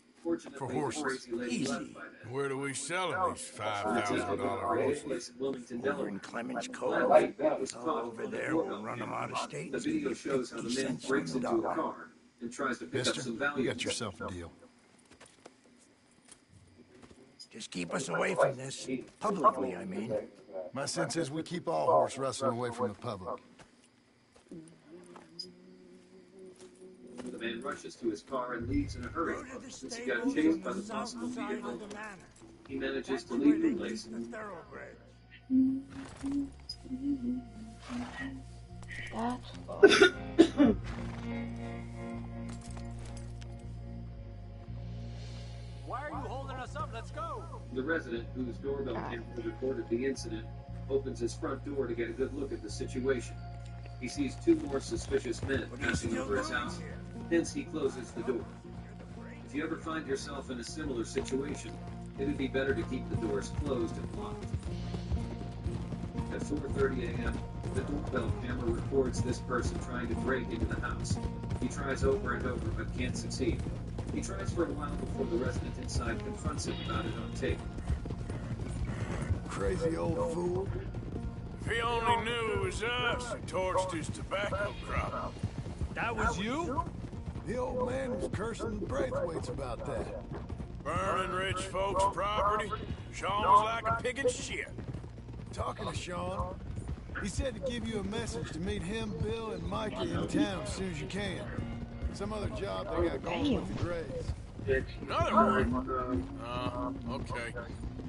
For horses. Easy. Where do we sell them, these $5,000 horses? Over in Clements Cove. Over there, we'll run them out of state. The video shows how the man 50 cents breaks on the into a dollar. car and tries to pick up Mister, some you valuables. got yourself a deal. Just keep us away from this. Publicly, I mean. My sense is we keep all horse rustling away from the public. The man rushes to his car and leaves in a hurry. Since he got chased by the possible vehicle, he manages to leave the place. Why are you holding us up? Let's go. The resident, whose doorbell camera recorded the incident, opens his front door to get a good look at the situation. He sees two more suspicious men passing over his house, hence he closes the door. If you ever find yourself in a similar situation, it would be better to keep the doors closed and locked. At 4:30 a.m., the doorbell camera records this person trying to break into the house. He tries over and over but can't succeed. He tries for a while before the resident inside confronts him about it on tape. Crazy old fool. If he only knew it was us who torched his tobacco crop. That was you? The old man was cursing the Braithwaites about that. Burning rich folks' property. Sean was like a pig in shit. Talking to Sean, he said to give you a message to meet him, Bill, and Mikey in town as soon as you can. Some other job they got going with the Grays. Another one? Okay.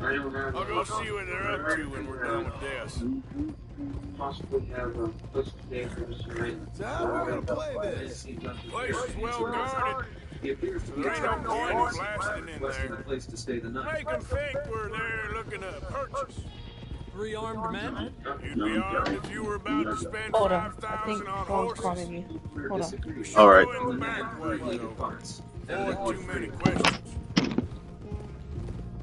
I'll go see what they're up to when we're done with this. Possibly have a list of dangerous terrain. So how are we gonna play this? Place is well guarded. He appears to be There ain't no point in blasting in requesting a there. place to stay the night. Make them think we're there looking to purchase. 3 armed men? You'd be armed if you were about to spend Hold on. I 5,000 think on phone's horses. calling me. Hold on. All right. Go in the back way, though. Parts. Avoid too many questions.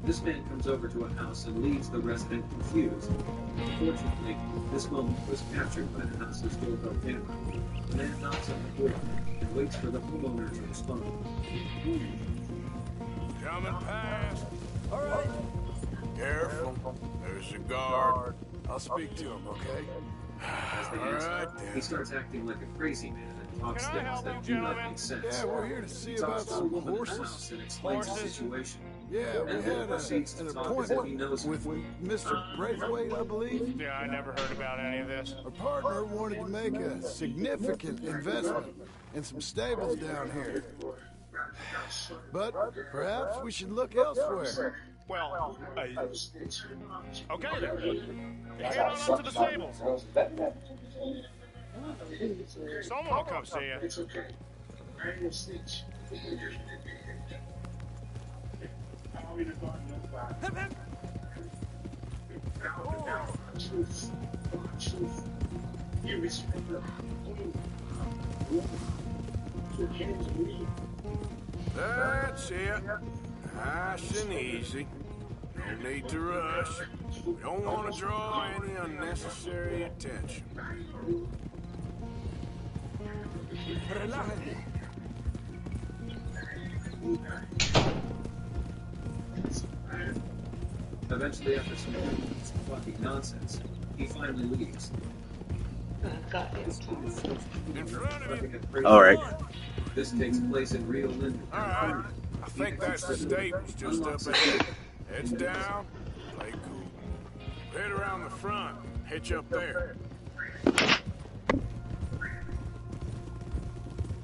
This man comes over to a house and leaves the resident confused. Unfortunately, this moment was captured by the house's doorbell camera. The man knocks on the door and waits for the homeowner to respond. Coming past. All right. Careful. There's a guard. I'll speak to him, okay? As they All answer, right, then. he starts acting like a crazy man and talks things that do not make sense. Yeah, we're here to see He about talks to a some woman in the horses. house and explains the situation. Yeah, we And had proceeds to an talk as if he appointment knows with Mr. Braithwaite, I believe. Yeah, I never heard about any of this. Our partner wanted to make a significant investment in some stables down here. But perhaps we should look elsewhere. Well, okay then. Head on to the stables. Someone will come see you. That's it. Nice and easy. No need to rush. We don't want to draw any unnecessary attention. Eventually, after some fucking nonsense, he finally leaves. All right. This takes place in Rio Linda. Alright, I think that's the stables just up ahead. Heads down, play cool. Head around the front, hitch up there.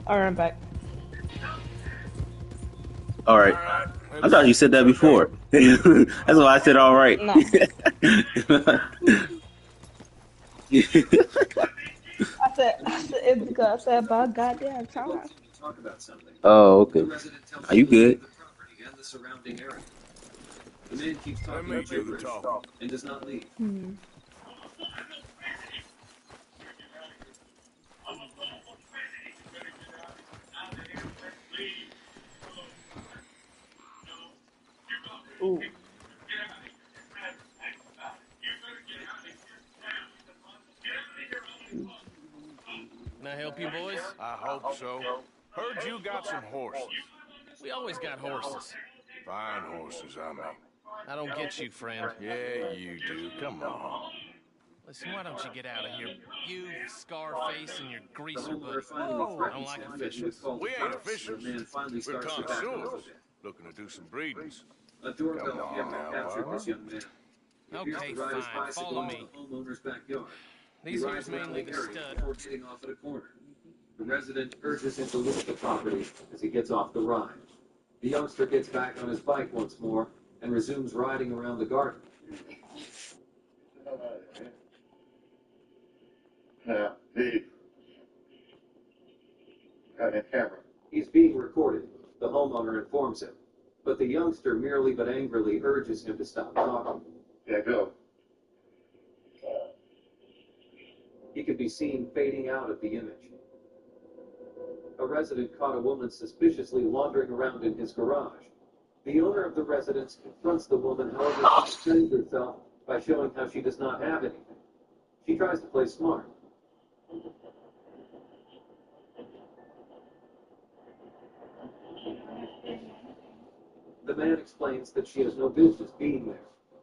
All right, I'm back. All right. I thought you said that before. That's why I said all right. No. I said it because I said about goddamn time. Talk about something. Oh, okay. The resident tells Are you him good? the property and the surrounding area. The man keeps talking Let me do the gibberish talking. and does not leave. Ooh. Can I help you, boys? I hope so. Heard you got some horses. We always got horses. Fine horses, I mean. I don't get you, friend. Yeah, you do. Come on. Listen, why don't you get out of here? You, Scarface, and your greaser buddy. Whoa. I don't like officials. We ain't officials. The man finally We're starts to back off a connoisseurs. bit. Looking to do some breedings. A doorbell Come on camera now, captured Barbara. this young man. He appears Okay, to ride his fine. bicycle Follow into me. the homeowner's backyard. These He here's rides around mainly the the area stud. before getting off at a corner. The resident urges him to look at the property as he gets off the ride. The youngster gets back on his bike once more and resumes riding around the garden. Yeah, got a camera. He's being recorded, the homeowner informs him. But the youngster merely but angrily urges him to stop talking. Yeah, go. He can be seen fading out of the image. A resident caught a woman suspiciously wandering around in his garage. The owner of the residence confronts the woman, however, she defends herself by showing how she does not have anything. She tries to play smart. The man explains that she has no business being there,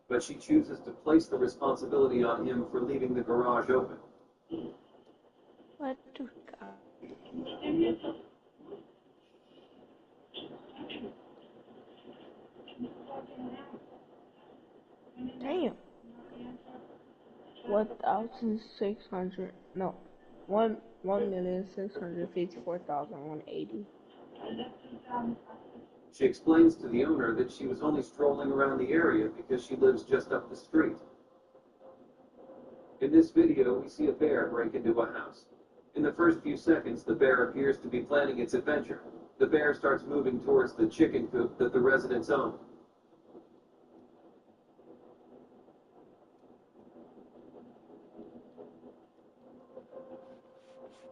but she chooses to place the responsibility on him for leaving the garage open. What to God? Damn. 1,600. No. 1,654,180. She explains to the owner that she was only strolling around the area because she lives just up the street. In this video, we see a bear break into a house. In the first few seconds, the bear appears to be planning its adventure. The bear starts moving towards the chicken coop that the residents own.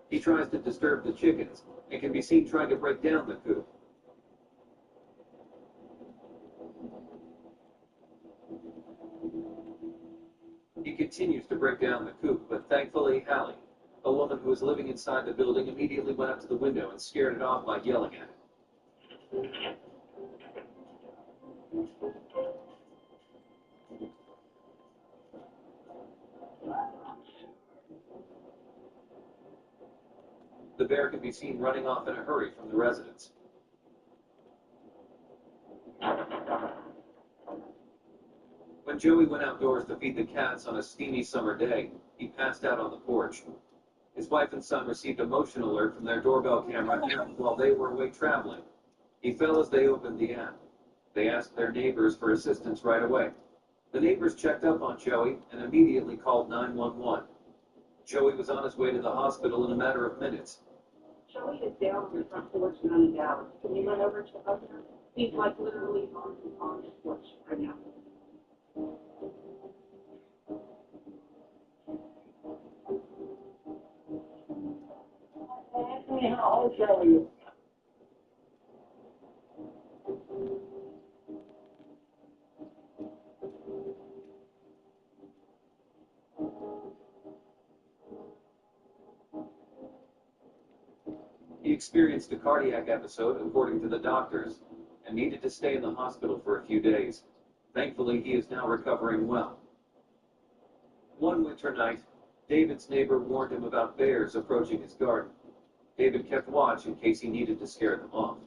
He tries to disturb the chickens and can be seen trying to break down the coop. He continues to break down the coop, but thankfully, Hallie, a woman who was living inside the building, immediately went up to the window and scared it off by yelling at it. The bear can be seen running off in a hurry from the residence. When Joey went outdoors to feed the cats on a steamy summer day, he passed out on the porch. His wife and son received a motion alert from their doorbell camera app while they were away traveling. He fell as they opened the app. They asked their neighbors for assistance right away. The neighbors checked up on Joey and immediately called 911. Joey was on his way to the hospital in a matter of minutes. Joey is down on the front porch down in Dallas. Can you run over to the husband? He's like literally on his porch right now. Anthony, how old are you? He experienced a cardiac episode, according to the doctors, and needed to stay in the hospital for a few days. Thankfully, he is now recovering well. One winter night, David's neighbor warned him about bears approaching his garden. David kept watch in case he needed to scare them off.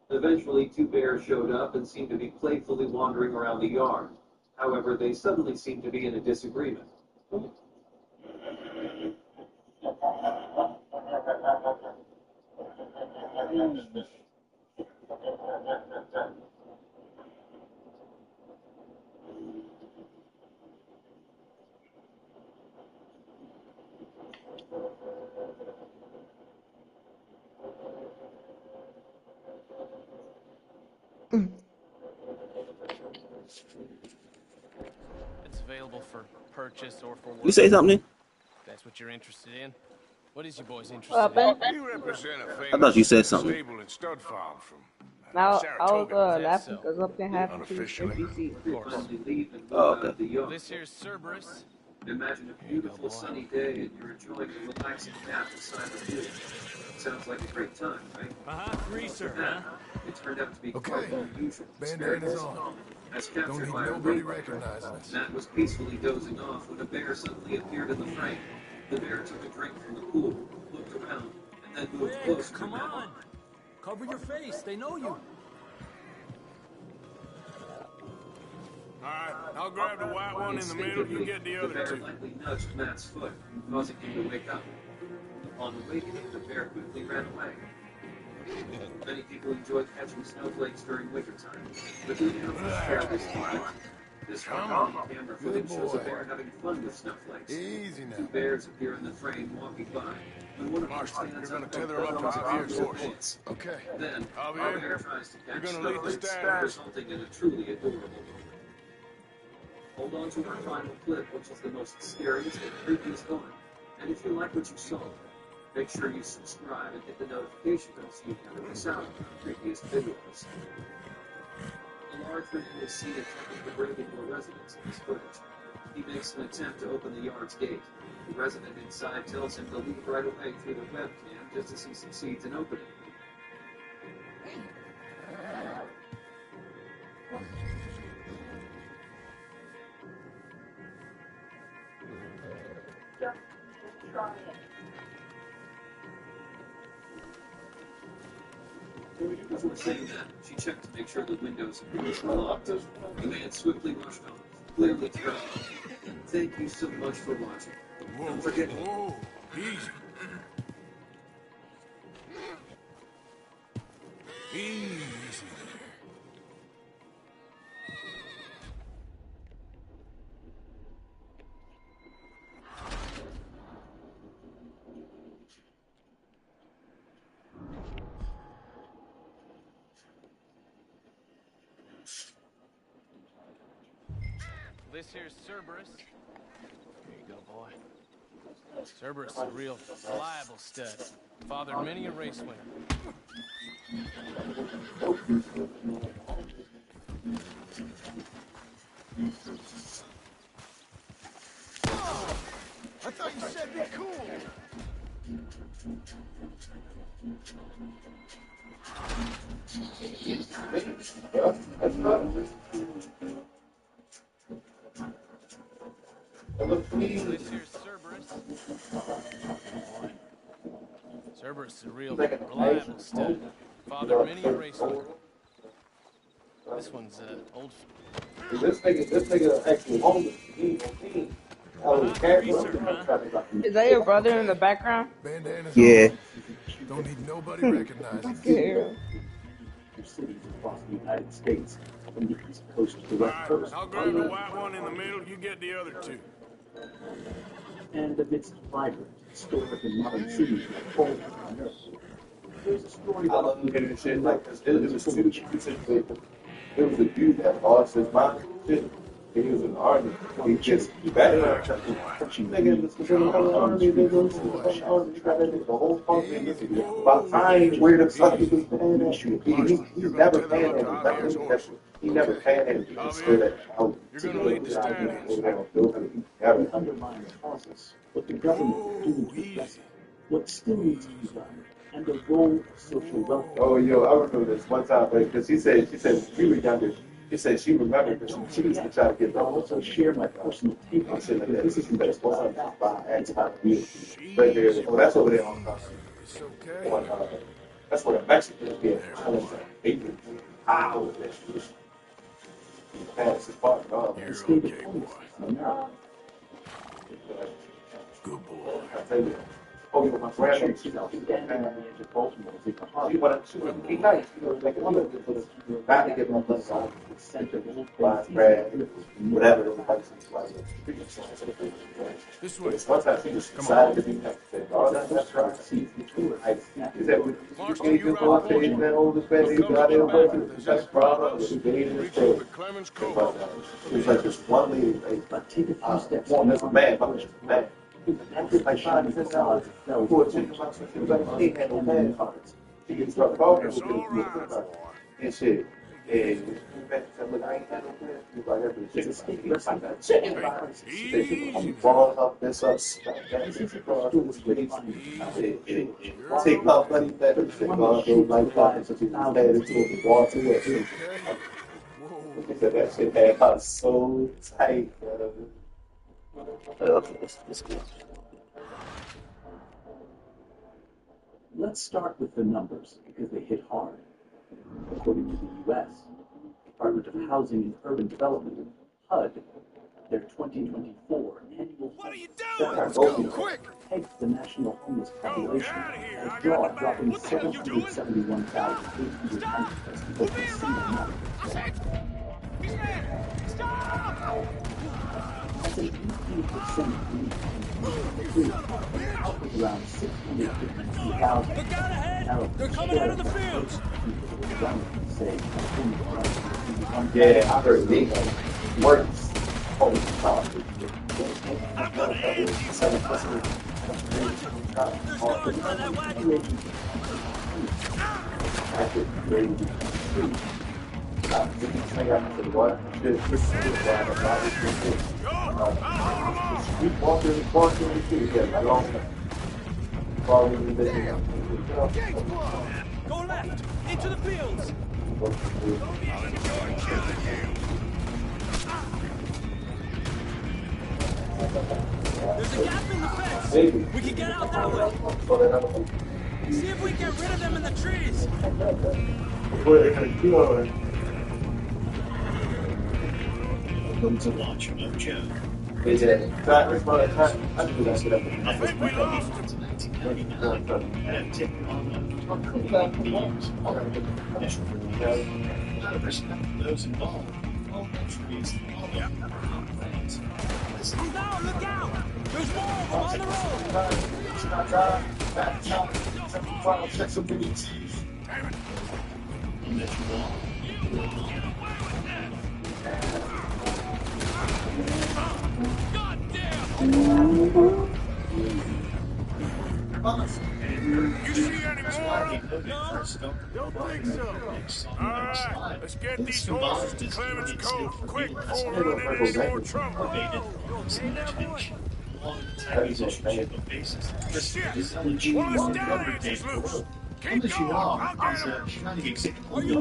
Eventually, 2 bears showed up and seemed to be playfully wandering around the yard. However, they suddenly seemed to be in a disagreement. It's available for purchase or for work. You say something? If that's what you're interested in. What is you boys interested in? You represent a famous I thought you said something. stable and stud farm from Now, I was Saratoga. laughing because up there happened to Unofficially. NPC. Of course. Oh, okay. This here's Cerberus. Imagine a beautiful sunny day and you're enjoying a relaxing nap beside the pool. Sounds like a great time, right? Greaser, huh? It turned out to be quite Okay. an unusual Bandana's experience. on. As Don't captured need by a nobody rover, recognizing us. Matt was peacefully dozing off when a bear suddenly appeared in the frame. The bear took a drink from the pool, looked around, and then moved closer to Matt. Cover your face. They know you. Alright, I'll grab the white one in the middle, you get the other bear 2. likely nudged Matt's foot, causing him to wake up. Upon awakening, the bear quickly ran away. Many people enjoy catching snowflakes during wintertime, but the animals share this delight. This camera footage shows a bear having fun with snowflakes. Easy now. 2 bears appear in the frame walking by, when one of them Marshal, stands you're gonna up tether him up to and Javier's horse. Okay. Then, Javier, a bear tries to you're catch gonna lead the snowflakes, stash. resulting in a truly adorable moment. Hold on to our final clip, which is the most scariest and creepiest one. And if you like what you saw, make sure you subscribe and hit the notification bell so you never miss out on our creepiest videos. A large man is seen attempting to break into a residence in this footage. He makes an attempt to open the yard's gate. The resident inside tells him to leave right away through the webcam just as he succeeds in opening. Before saying that, she checked to make sure the windows and doors were locked. The man swiftly rushed off, clearly terrified. Thank you so much for watching. Don't forget. Whoa, easy. Easy there. This here's Cerberus. Here you go, boy. Cerberus is a real reliable stud. Fathered many a race winner. I thought you said be cool. This here's Cerberus. Cerberus is a real reliable stud. Fathered many a racer. This one's old. This nigga actually homeless. Is that your brother in the background? Yeah. Don't need nobody recognizing. Yeah. Cities across the United States, from the East Coast to the West Coast. I'll grab the white one in the middle, you get the other two. And amidst vibrant, historic and modern cities like Poland and Europe, there's a story I love looking at shit like this. It was a dude that lost his mind. Shit. He was in the army. He just back in the nigga was in the army. They go to the army. Got that nigga the whole fucking about time where the fuck he was panhandling. He never panhandled. He never panhandled. He just stood at home. You're gonna lead the stand. We undermine the process, what the government is doing to address it, what still needs to be done, and the role of social welfare. Oh, yo, I remember this one time, because she said we were younger. She said she remembered because she used to try to get the also share my personal take on it, because this isn't just about it's about you. Right there. Oh, that's over there on It's okay. that's where the Mexicans get challenged at 8 hours. That's the part, dog. You're okay, boy. Good boy. I tell you. Oh, you know, my grandmother, she's out there on the edge of Baltimore. She wanted to be nice, you know, like a woman for the not to get my blood on the center of the bread, whatever the places like. This way. One time she just decided to be nice. Oh, that's right. She said, you can go out there and that oldest man, he's out there working. That's problem. She dated his friend. It was like this one lady, like, take a few steps. This man, man. Like Sean says, who are chicken boxes, he was like, he had no bad cards. He gets struck off and shit. And said, look, I ain't had no bad. He was like, every chicken box. She brought up this up. Take my money back. She said, God, they like that. So she was mad into it. Walked away. He said, that shit had her so tight. Let's start with the numbers, because they hit hard. According to the U.S. Department of Housing and Urban Development, HUD, their 2024 annual Let's go, quick! takes the national homeless population as broad, dropping 771,890 people per single month. That's an 18% increase around 652,000. Look out ahead! They're coming out of the fields! Yeah, I heard they works. Holy cow. I've got an Go left! Into the fields! There's a gap in the fence! We can get out that way! See if we can get rid of them in the trees! Welcome to Launch Mojo. I think we lost him. 1999, and taken on those involved. All countries, all plans. Move out! Look out! There's more of them on the road! You see any more? Don't think so. Alright, let's get these horses to Clemens Cove quick before we run into any more trouble. Shit! One of the stallions is loose. Keep going, I'll get him. Are you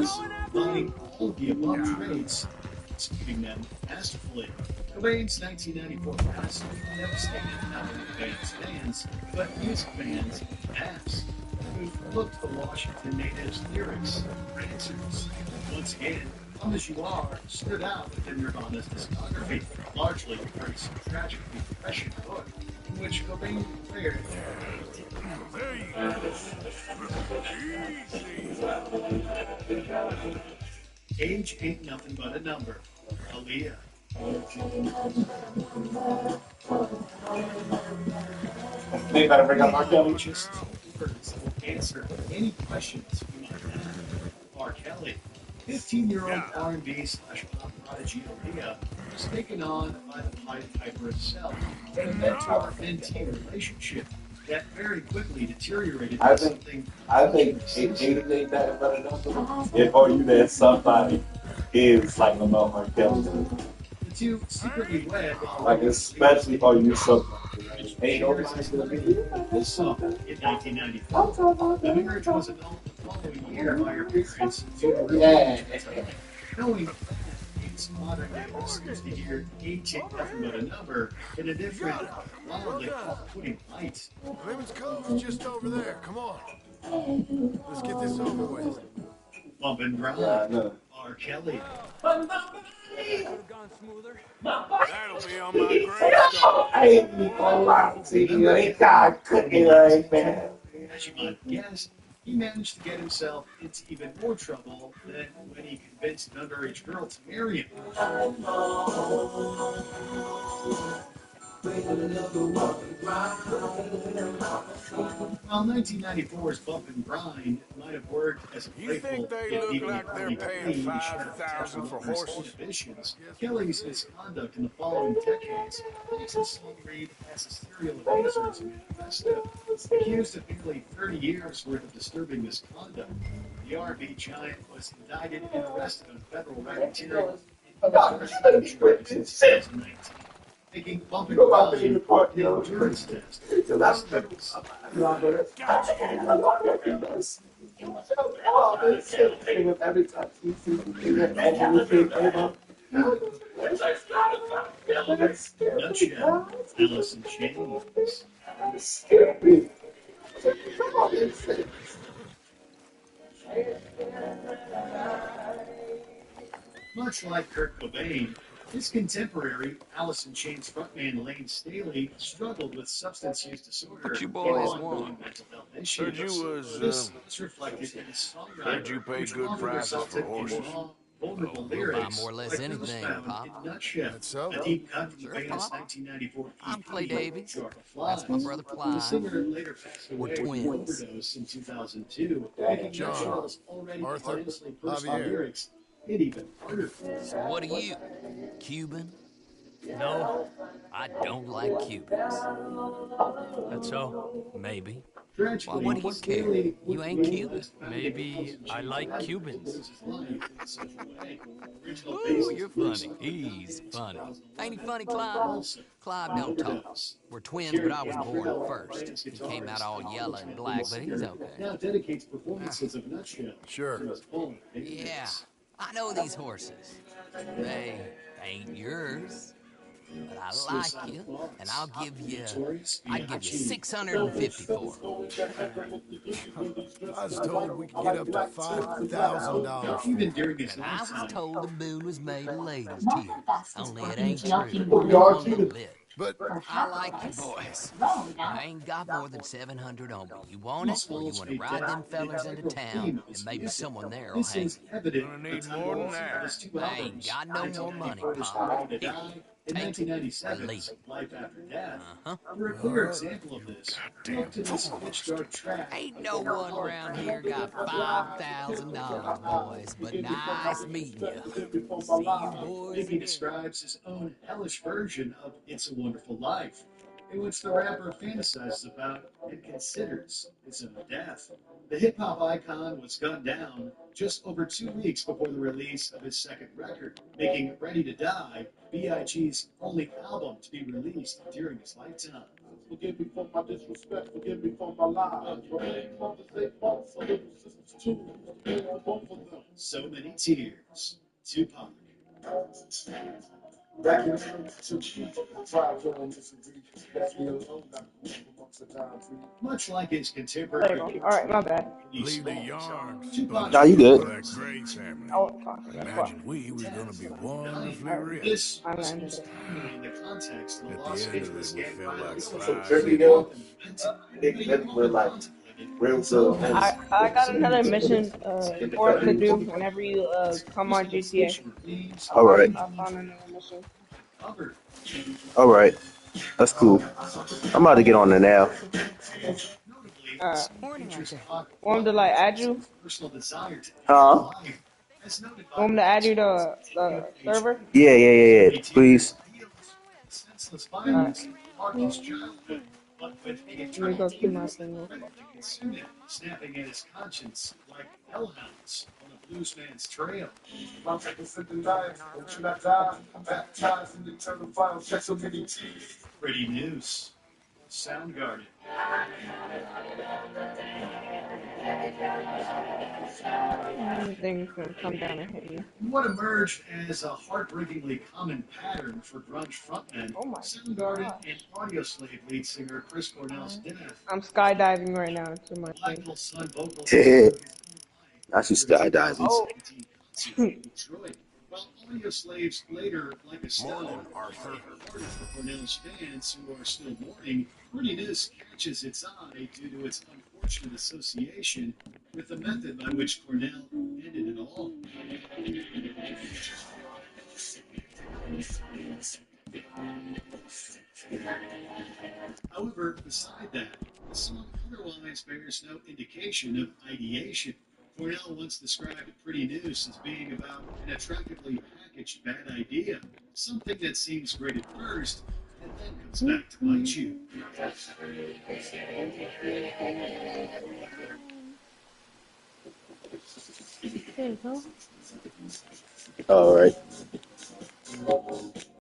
going after him? Executing them masterfully. Cobain's 1994 massive devastated not only fans, but music fans, apps. who looked to the Washington natives' lyrics for answers. Once again, Dumb As You Are stood out within Nirvana's discography, largely because of the tragically prescient book in which Cobain declared, "Age ain't nothing but a number." Aaliyah. They gotta bring up R. Kelly. Just answer any questions you might have. R. Kelly, 15-year-old R&B/pop prodigy Aaliyah, was taken on by the Pied Piper himself in a mentor-mentee relationship that very quickly deteriorated into something. I think age ain't nothing but a number. If all you that somebody is like a R. Kelly. The two secretly wed, Like especially for you something. Ain't nobody's gonna be this song in 1994. The marriage was annulled the following year by her parents due to knowing its modern listeners to hear "Age Ain't Nothing But a Number" in a different, wildly off-putting light. Clemens Cove's just over there. Come on. Let's get this over with. Bumpin' Grind. R. Kelly. Could've gone smoother. That'll be on my gravestone. I ain't even gonna lie to you. Ain't God cooking right, man. As you might guess, he managed to get himself into even more trouble than when he convinced an underage girl to marry him. While 1994's Bump and Grind might have worked as a playful, You think they look like they're paying $5,000 for horses? Ambitions, Kelly's misconduct in the following decades makes his song read as a serial abuser's manifesto. Accused of nearly 30 years worth of disturbing misconduct, the R&B giant was indicted and arrested on federal racketeering in 2019. Making Bump and Grind the endurance test. Every time you see the Nutshell, Allison James. Much like Kurt Cobain, his contemporary, Alice in Chains frontman Lane Staley, struggled with substance use disorder What you and boys ongoing want? mental health issues. Heard you was, This was reflected in his songwriting, heard you pay which good often prices resulted for horses. in raw, vulnerable We'll buy lyrics more or less like those anything, found Pop. in Nutshell, That's so. a deep cut from the Sure, band's Pop. 1994 EP, I'm Clay Davies. Jar of That's Flies. my brother The Clyde. singer later passed We're away from an twins. overdose in 2002, making John, Nutshell's already Arthur, intensely personal Javier. lyrics hit even harder. So what are you? Cuban? No, I don't like Cubans. That's so? Maybe. Why, what do you care? You ain't Cuban. Maybe I like Cubans. Ooh, you're funny. He's funny. Ain't he funny, Clive? Clive don't talk. We're twins, but I was born first. He came out all yellow and black, but he's okay. Now dedicates performances of Nutshell. Sure. Yeah, I know these horses. They ain't yours. But I like you, and I'd give you 650 for them. I was told we could get up to $5,000. Even during his And I was lifetime. told the moon was made of ladies' tears. Only it ain't true. are One little bit. But I like you boys. I ain't got more than 700 on me. You want it, or you want to ride them fellers into town, and maybe someone there will This hang is evident Gonna need more than that. I ain't got no more money, Pop. In Take 1997, leave. Life After Death. Uh-huh. For a clear example of this, look to this pitch dark track. Ain't no one around here got $5,000, boys, but nice meeting you. See you boys Mickey again. describes his own hellish version of It's a Wonderful Life, in which the rapper fantasizes about and considers his own death. The hip-hop icon was gunned down just over 2 weeks before the release of his second record, making Ready to Die B.I.G.'s only album to be released during his lifetime. Forgive me for my disrespect, forgive me for my lies. Mother say fuck, so little sisters too. For both of them. So Many Tears, Tupac. Much like his There contemporary. you go. Alright, my bad. Leave the yarn Nah, you spongy good. for that Gray family. Oh, fuck. That's what. Imagine we was gonna be wonderfully Alright. rich. I landed it. In the context of the At Las the end of Vegas it, we gang felt like violence, five idiots. We're like real good homies. I got another mission for us to do whenever you come on GTA. All right. I found another mission. All right. That's cool. I'm about to get on there now. Want me to like add you? Huh? Want me to add you to the server? Yeah. Please. Alright. But with Let me go to my thing real quick. snapping at his conscience like hellhounds on a blues man's trail. Pretty news. Soundgarden. Things gonna come down and hit you. What emerged as a heartbreakingly common pattern for grunge frontmen, Soundgarden and Audioslave lead singer Chris Cornell's death. I'm skydiving right now to my thing. Michael's son vocals I should skydiving. Oh. Detroit. While Audioslave's later, like a stone, Arthur. for Cornell's fans who are still mourning, Pretty News catches its eye due to its unfortunate association with the method by which Cornell ended it all. However, beside that, the song otherwise bears no indication of ideation. Cornell once described Pretty News as being about an attractively packaged bad idea, something that seems great at first, and then comes back to bite you. There you go. All right.